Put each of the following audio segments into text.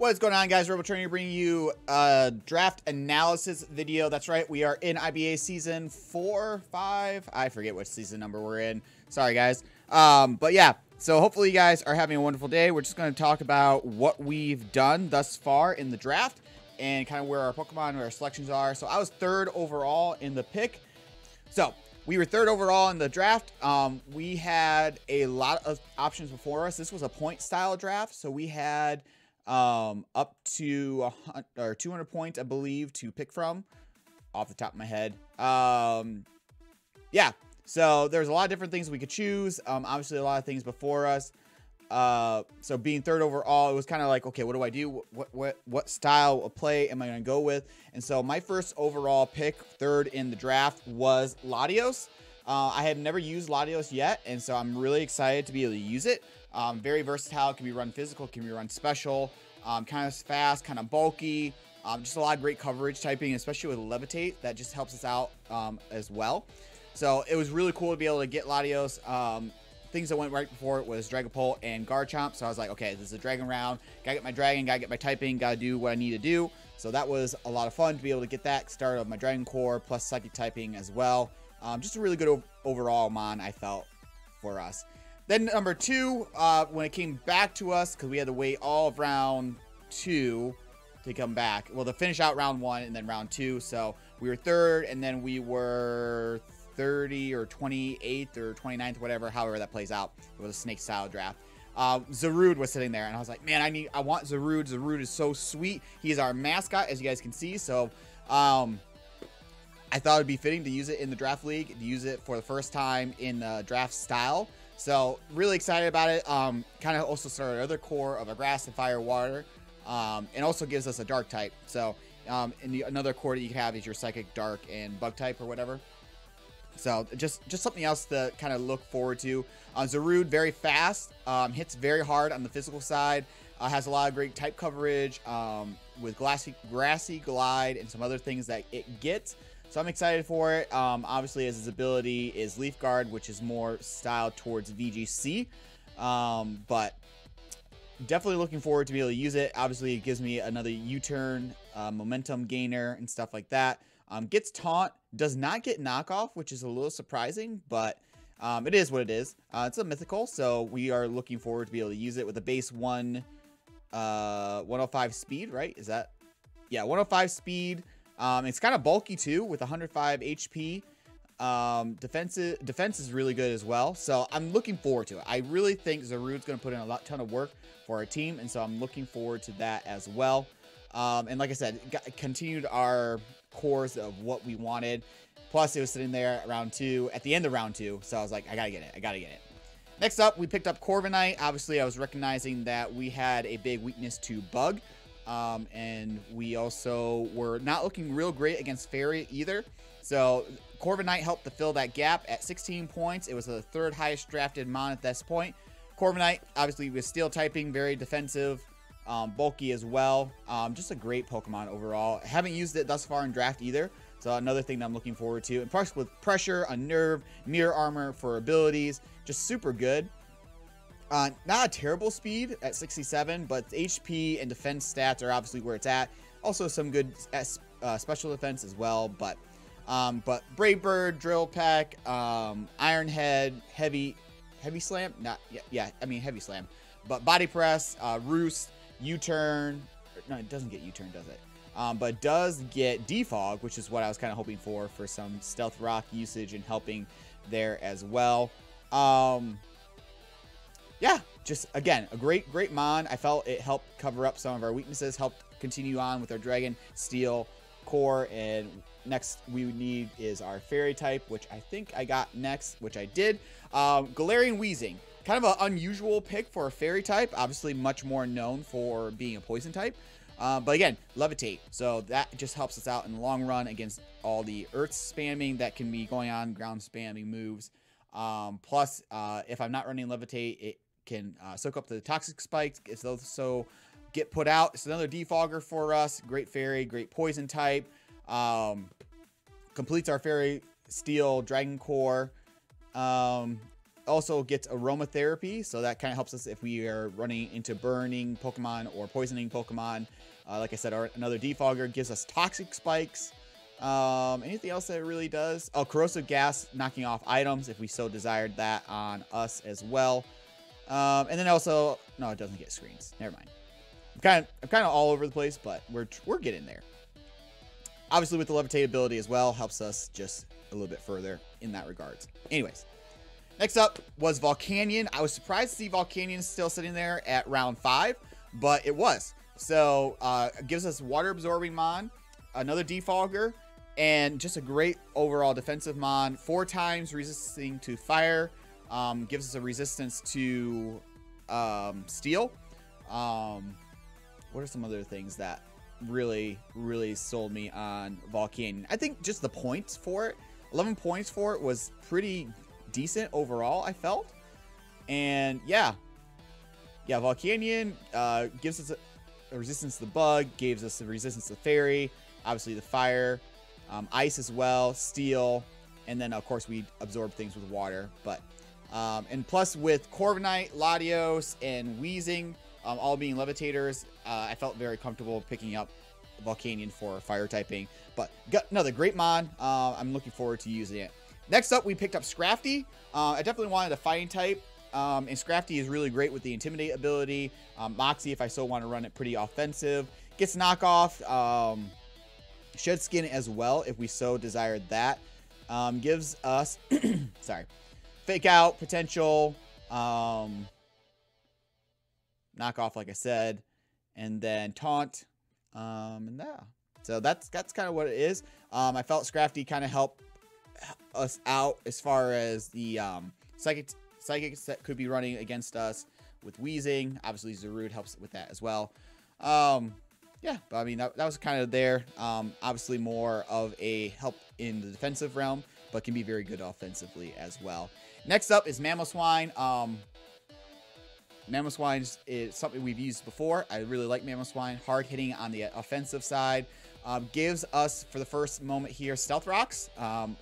What is going on, guys? RebelTrainer bringing you a draft analysis video. That's right, we are in IBA season 4, 5. I forget which season number we're in. Sorry, guys. But yeah, so hopefully you guys are having a wonderful day. We're just going to talk about what we've done thus far in the draft and kind of where our Pokemon, where our selections are. So I was 3rd overall in the pick. So we were 3rd overall in the draft. We had a lot of options before us. This was a point style draft, so we had up to 200 points, I believe, to pick from off the top of my head. Yeah, so there's a lot of different things we could choose. Obviously a lot of things before us. So being 3rd overall, it was kind of like, okay, what do I do? What style of play am I going to go with? And so my first overall pick, 3rd in the draft, was Latios. I have never used Latios yet, and so I'm really excited to be able to use it. Very versatile. It can be run physical, can be run special, kind of fast, kind of bulky, just a lot of great coverage typing, especially with Levitate. That just helps us out as well. So it was really cool to be able to get Latios. Things that went right before it was Dragapult and Garchomp. So I was like, okay, this is a dragon round. Gotta get my dragon, gotta get my typing, gotta do what I need to do. So that was a lot of fun to be able to get that start of my Dragon Core plus Psychic typing as well. Just a really good overall mon, I felt, for us. Then number 2, when it came back to us, because we had to wait all of round 2 to come back. Well, to finish out round 1 and then round 2. So we were 3rd, and then we were 30 or 28th or 29th, whatever, however that plays out. It was a snake style draft. Zarude was sitting there, and I was like, man, I want Zarude. Zarude is so sweet. He is our mascot, as you guys can see. So I thought it'd be fitting to use it in the draft league, to use it for the first time in the draft style. So really excited about it. Kind of also started another core of a grass and fire water, and also gives us a dark type. So another core that you can have is your psychic, dark, and bug type or whatever. So just something else to kind of look forward to. Zarude, very fast, hits very hard on the physical side, has a lot of great type coverage with grassy glide and some other things that it gets. So I'm excited for it. Obviously, as his ability is Leaf Guard, which is more styled towards VGC. But definitely looking forward to be able to use it. Obviously, it gives me another U-turn, momentum gainer, and stuff like that. Gets Taunt, does not get Knockoff, which is a little surprising, but it is what it is. It's a mythical, so we are looking forward to be able to use it with a base 105 speed, right? Is that? Yeah, 105 speed. It's kind of bulky too, with 105 HP. Defense is really good as well, so I'm looking forward to it. I really think Zarude's going to put in a ton of work for our team, and so I'm looking forward to that as well. And like I said, continued our course of what we wanted. Plus, it was sitting there at round 2, at the end of round 2, so I was like, I gotta get it. Next up, we picked up Corviknight. Obviously, I was recognizing that we had a big weakness to Bug. And we also were not looking real great against Fairy either. So Corviknight helped to fill that gap at 16 points. It was the 3rd highest drafted mon at this point. Corviknight, obviously, with steel typing, very defensive, bulky as well. Just a great Pokemon overall. Haven't used it thus far in draft either. So another thing that I'm looking forward to. And plus with Pressure, Unnerve, Mirror Armor for abilities, just super good. Not a terrible speed at 67, but HP and defense stats are obviously where it's at. Also some good special defense as well. But Brave Bird, Drill Peck, Iron Head, Heavy Slam. Heavy Slam. But Body Press, Roost, U-Turn. No, it doesn't get U-Turn, does it? But it does get Defog, which is what I was kind of hoping for some Stealth Rock usage and helping there as well. Yeah, just, again, a great mon. I felt it helped cover up some of our weaknesses, helped continue on with our Dragon, Steel, Core, and next we need is our Fairy type, which I think I got next, which I did. Galarian Weezing, kind of an unusual pick for a Fairy type, obviously much more known for being a Poison type. But again, Levitate, so that just helps us out in the long run against all the Earth spamming that can be going on, ground spamming moves. Plus, if I'm not running Levitate, it can soak up the toxic spikes, so get put out. It's another defogger for us. Great Fairy, great Poison type. Completes our Fairy Steel Dragon Core. also gets aromatherapy, so that kind of helps us if we are running into burning Pokemon or poisoning Pokemon. Like I said, another defogger gives us toxic spikes. Anything else that it really does? Oh, corrosive gas, knocking off items if we so desired that on us as well. And then also, no, it doesn't get screens. Never mind. I'm kind of all over the place, but we're getting there. Obviously, with the levitate ability as well, helps us just a little bit further in that regards. Anyways, next up was Volcanion. I was surprised to see Volcanion still sitting there at round 5, but it was. So, it gives us water absorbing Mon, another defogger, and just a great overall defensive Mon. 4 times resisting to fire, gives us a resistance to steel. What are some other things that really sold me on Volcanion? I think just the points for it. 11 points for it was pretty decent overall, I felt. And yeah, Volcanion gives us a resistance to the bug, gives us a resistance to fairy, obviously the fire, ice as well, steel, and then of course we absorb things with water. But and plus with Corviknight, Latios, and Weezing all being levitators, I felt very comfortable picking up Volcanion for fire typing. But got another great Mon. I'm looking forward to using it. Next up, we picked up Scrafty. I definitely wanted a fighting type. And Scrafty is really great with the Intimidate ability. Moxie, if I so want to run it pretty offensive. Gets knockoff. Shed Skin as well, if we so desired that. Gives us, sorry, Fake Out, potential, knockoff, like I said, and then Taunt. And yeah, so that's kind of what it is. I felt Scrafty kind of helped us out as far as the Psychics that could be running against us with Weezing. Obviously, Zarude helps with that as well. Yeah, but I mean, that was kind of there. Obviously, more of a help in the defensive realm, but can be very good offensively as well. Next up is Mammal Swine. Mammal Swine is something we've used before. I really like Mammal Swine. Hard hitting on the offensive side. Gives us, for the first moment here, Stealth Rocks.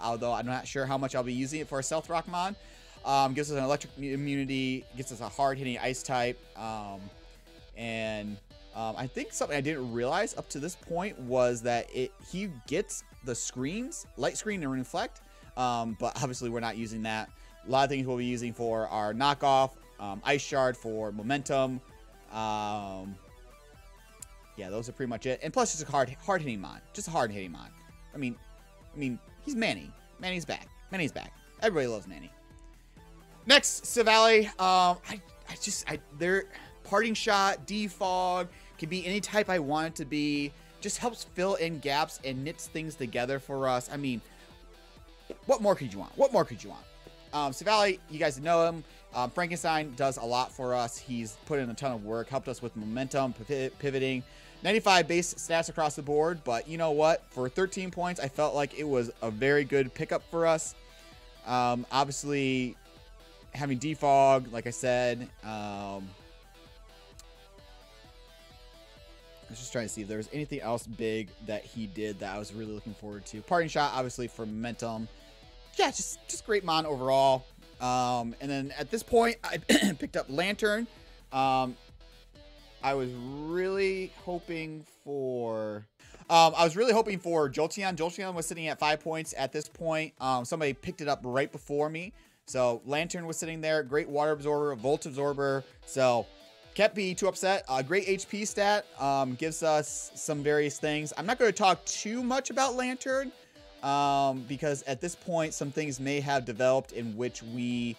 Although I'm not sure how much I'll be using it for a Stealth Rock Mon. Gives us an electric immunity, gets us a hard-hitting ice type, and I think something I didn't realize up to this point was that he gets the screens, light screen and reflect, but obviously we're not using that. A lot of things we'll be using for our knockoff, ice shard for momentum. Yeah, those are pretty much it. And plus just a hard-hitting Mon, just a hard-hitting Mon. I mean, he's Manny. Manny's back. Manny's back. Everybody loves Manny. Next, Silvally. Their Parting Shot, Defog, can be any type I want it to be. Just helps fill in gaps and knits things together for us. I mean, what more could you want? What more could you want? Silvally, you guys know him. Frankenstein does a lot for us. He's put in a ton of work, helped us with momentum, pivoting. 95 base stats across the board, but you know what? For 13 points, I felt like it was a very good pickup for us. Obviously, having defog, like I said, I was just trying to see if there was anything else big that he did that I was really looking forward to. Parting Shot, obviously, for momentum. Yeah, just great Mon overall. And then at this point, I picked up Lantern. I was really hoping for Jolteon. Jolteon was sitting at 5 points at this point. Somebody picked it up right before me. So Lantern was sitting there. Great water absorber, volt absorber. So can't be too upset. Great HP stat. Gives us some various things. I'm not going to talk too much about Lantern. Because at this point, some things may have developed in which we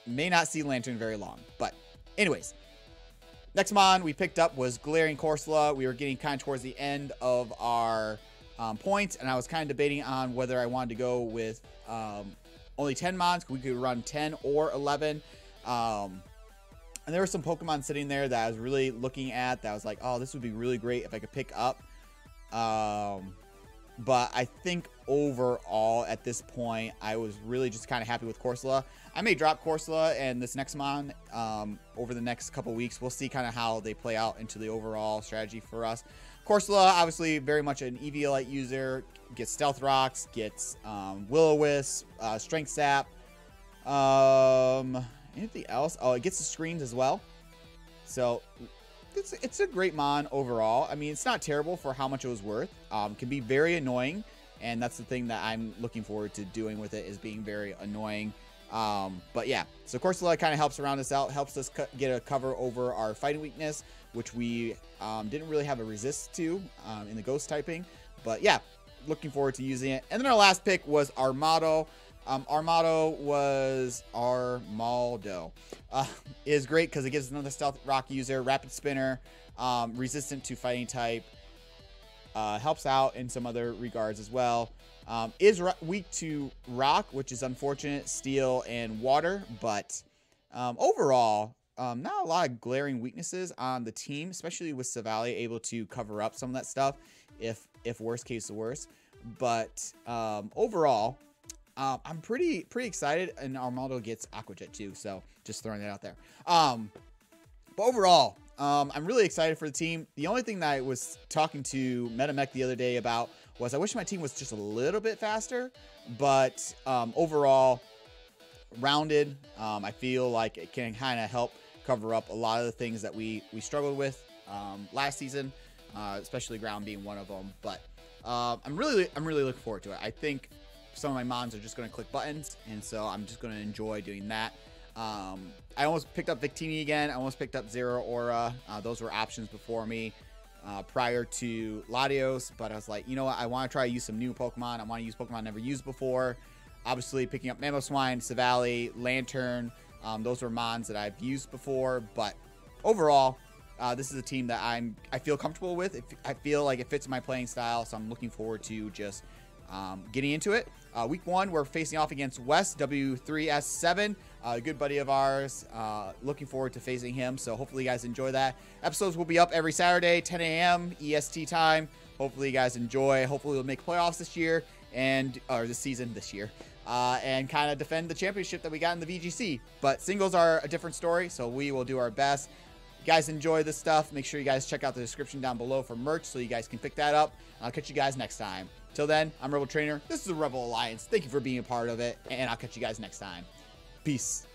may not see Lantern very long. But anyways, next Mon we picked up was Galarian Corsola. We were getting kind of towards the end of our points, and I was kind of debating on whether I wanted to go with only 10 Mons. We could run 10 or 11. And there were some Pokemon sitting there that I was really looking at that I was like, oh, this would be really great if I could pick up. But I think overall at this point, I was really just kind of happy with Corsola. I may drop Corsola and this next Mon over the next couple weeks. We'll see kind of how they play out into the overall strategy for us. Corsola, obviously very much an Eviolite user. Gets Stealth Rocks, gets Will-O-Wisp, Strength Sap. Anything else? Oh, it gets the screens as well. So it's a great mon overall. I mean, it's not terrible for how much it was worth. Can be very annoying, and that's the thing that I'm looking forward to doing with it, is being very annoying. But yeah, so Corsola kind of helps round us out, helps us get a cover over our fighting weakness, which we didn't really have a resist to in the ghost typing. But yeah, looking forward to using it. And then our last pick was Armado. Armado was Armaldo. Is great because it gives another stealth rock user, rapid spinner, resistant to fighting type. Helps out in some other regards as well. Is weak to rock, which is unfortunate, steel and water, but overall, not a lot of glaring weaknesses on the team, especially with Savali able to cover up some of that stuff if worst case the worst. But overall, I'm pretty excited, and Armado gets Aquajet too, so just throwing that out there. But overall, I'm really excited for the team. The only thing that I was talking to MetaMech the other day about was I wish my team was just a little bit faster, but overall, rounded, I feel like it can kind of help cover up a lot of the things that we struggled with last season, especially ground being one of them. But I'm really looking forward to it. I think some of my mons are just going to click buttons, and so I'm just going to enjoy doing that. I almost picked up Victini again. I almost picked up Zero Aura. Those were options before me prior to Latios, but I was like, you know what? I want to try to use some new Pokemon. I want to use Pokemon I never used before. Obviously, picking up Mammal Swine, Savali, Lantern. Those were mons that I've used before, but overall, this is a team that I feel comfortable with. I feel like it fits my playing style, so I'm looking forward to just getting into it. Week 1, we're facing off against West, W3S7, a good buddy of ours. Looking forward to facing him, so hopefully you guys enjoy that. Episodes will be up every Saturday, 10 a.m. EST time. Hopefully you guys enjoy. Hopefully we'll make playoffs this year, or this season this year, and kind of defend the championship that we got in the VGC. But singles are a different story, so we will do our best. You guys enjoy this stuff. Make sure you guys check out the description down below for merch so you guys can pick that up. I'll catch you guys next time. Till then, I'm RebelTrainer. This is the Rebel Alliance. Thank you for being a part of it, and I'll catch you guys next time. Peace.